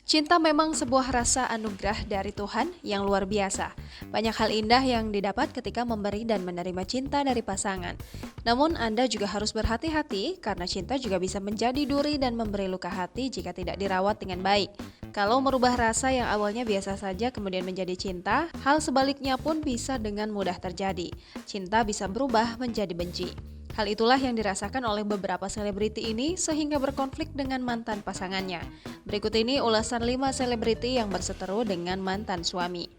Cinta memang sebuah rasa anugerah dari Tuhan yang luar biasa. Banyak hal indah yang didapat ketika memberi dan menerima cinta dari pasangan. Namun Anda juga harus berhati-hati karena cinta juga bisa menjadi duri dan memberi luka hati jika tidak dirawat dengan baik. Kalau merubah rasa yang awalnya biasa saja kemudian menjadi cinta, hal sebaliknya pun bisa dengan mudah terjadi. Cinta bisa berubah menjadi benci. Hal itulah yang dirasakan oleh beberapa selebriti ini sehingga berkonflik dengan mantan pasangannya. Berikut ini ulasan 5 selebriti yang berseteru dengan mantan suami.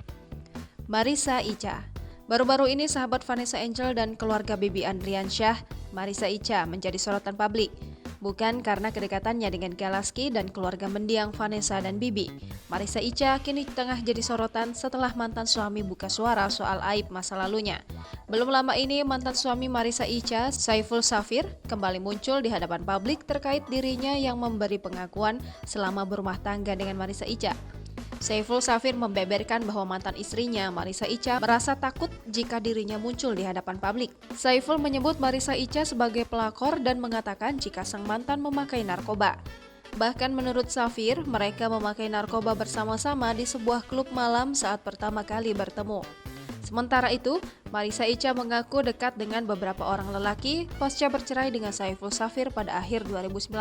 Marissa Icha. Baru-baru ini sahabat Vanessa Angel dan keluarga Bibi Andriansyah, Marissa Icha menjadi sorotan publik. Bukan karena kedekatannya dengan Galaski dan keluarga mendiang Vanessa dan Bibi. Marissa Icha kini tengah jadi sorotan setelah mantan suami buka suara soal aib masa lalunya. Belum lama ini mantan suami Marissa Icha, Saiful Safir, kembali muncul di hadapan publik terkait dirinya yang memberi pengakuan selama berumah tangga dengan Marissa Icha. Saiful Safir membeberkan bahwa mantan istrinya, Marissa Icha, merasa takut jika dirinya muncul di hadapan publik. Saiful menyebut Marissa Icha sebagai pelakor dan mengatakan jika sang mantan memakai narkoba. Bahkan menurut Safir, mereka memakai narkoba bersama-sama di sebuah klub malam saat pertama kali bertemu. Sementara itu, Marissa Icha mengaku dekat dengan beberapa orang lelaki pasca bercerai dengan Saiful Safir pada akhir 2019.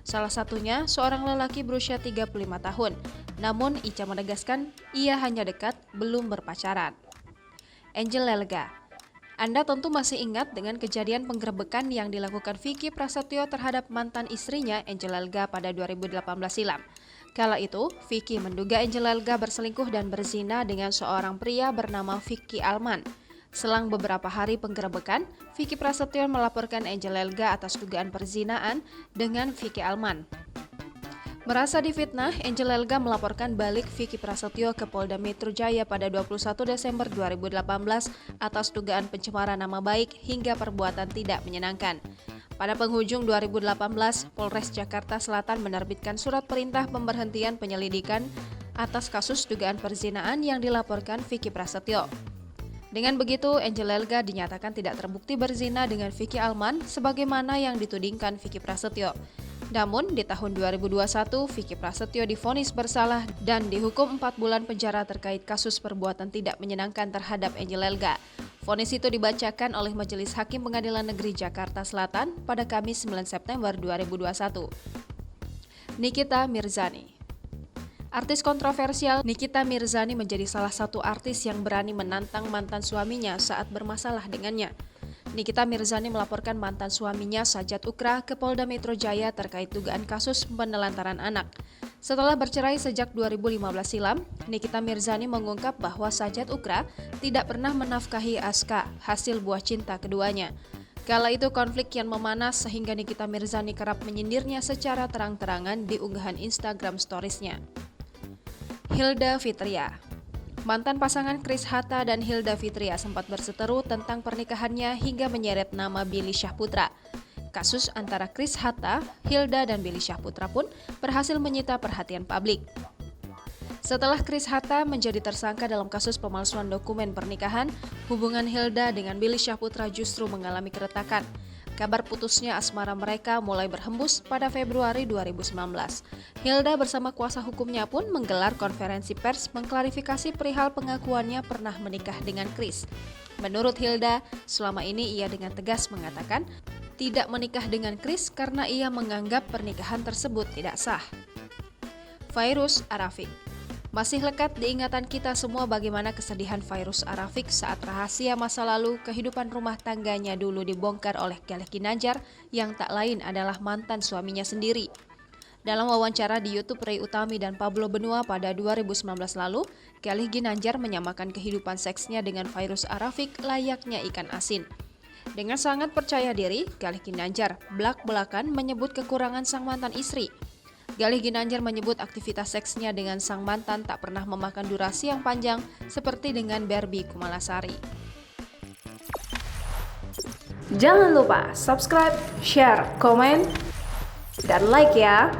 Salah satunya seorang lelaki berusia 35 tahun. Namun Icha menegaskan ia hanya dekat, belum berpacaran. Angel Lelga. Anda tentu masih ingat dengan kejadian penggerebekan yang dilakukan Vicky Prasetyo terhadap mantan istrinya Angel Lelga pada 2018 silam. Kala itu, Vicky menduga Angel Lelga berselingkuh dan berzina dengan seorang pria bernama Vicky Alman. Selang beberapa hari penggerebekan, Vicky Prasetyo melaporkan Angel Lelga atas dugaan perzinaan dengan Vicky Alman. Merasa difitnah, Angel Lelga melaporkan balik Vicky Prasetyo ke Polda Metro Jaya pada 21 Desember 2018 atas dugaan pencemaran nama baik hingga perbuatan tidak menyenangkan. Pada penghujung 2018, Polres Jakarta Selatan menerbitkan surat perintah pemberhentian penyelidikan atas kasus dugaan perzinaan yang dilaporkan Vicky Prasetyo. Dengan begitu, Angel Lelga dinyatakan tidak terbukti berzina dengan Vicky Alman sebagaimana yang ditudingkan Vicky Prasetyo. Namun, di tahun 2021, Vicky Prasetyo divonis bersalah dan dihukum 4 bulan penjara terkait kasus perbuatan tidak menyenangkan terhadap Angel Lelga. Vonis itu dibacakan oleh Majelis Hakim Pengadilan Negeri Jakarta Selatan pada Kamis 9 September 2021. Nikita Mirzani. Artis kontroversial Nikita Mirzani menjadi salah satu artis yang berani menantang mantan suaminya saat bermasalah dengannya. Nikita Mirzani melaporkan mantan suaminya Sajat Ukra ke Polda Metro Jaya terkait dugaan kasus penelantaran anak. Setelah bercerai sejak 2015 silam, Nikita Mirzani mengungkap bahwa Sajat Ukra tidak pernah menafkahi Aska, hasil buah cinta keduanya. Kala itu konflik kian memanas sehingga Nikita Mirzani kerap menyindirnya secara terang-terangan di unggahan Instagram Stories-nya. Hilda Fitria. Mantan pasangan Chris Hatta dan Hilda Fitria sempat berseteru tentang pernikahannya hingga menyeret nama Billy Syahputra. Kasus antara Chris Hatta, Hilda, dan Billy Syahputra pun berhasil menyita perhatian publik. Setelah Chris Hatta menjadi tersangka dalam kasus pemalsuan dokumen pernikahan, hubungan Hilda dengan Billy Syahputra justru mengalami keretakan. Kabar putusnya asmara mereka mulai berhembus pada Februari 2019. Hilda bersama kuasa hukumnya pun menggelar konferensi pers mengklarifikasi perihal pengakuannya pernah menikah dengan Chris. Menurut Hilda, selama ini ia dengan tegas mengatakan tidak menikah dengan Chris karena ia menganggap pernikahan tersebut tidak sah. Fairuz Arafik. Masih lekat diingatan kita semua bagaimana kesedihan Fairuz Arafik saat rahasia masa lalu kehidupan rumah tangganya dulu dibongkar oleh Galih Ginandjar yang tak lain adalah mantan suaminya sendiri. Dalam wawancara di YouTube Ray Utami dan Pablo Benua pada 2019 lalu, Galih Ginandjar menyamakan kehidupan seksnya dengan Fairuz Arafik layaknya ikan asin. Dengan sangat percaya diri, Galih Ginandjar belak-belakan menyebut kekurangan sang mantan istri. Galih Ginandjar menyebut aktivitas seksnya dengan sang mantan tak pernah memakan durasi yang panjang seperti dengan Barbie Kumalasari. Jangan lupa subscribe, share, komen, dan like ya!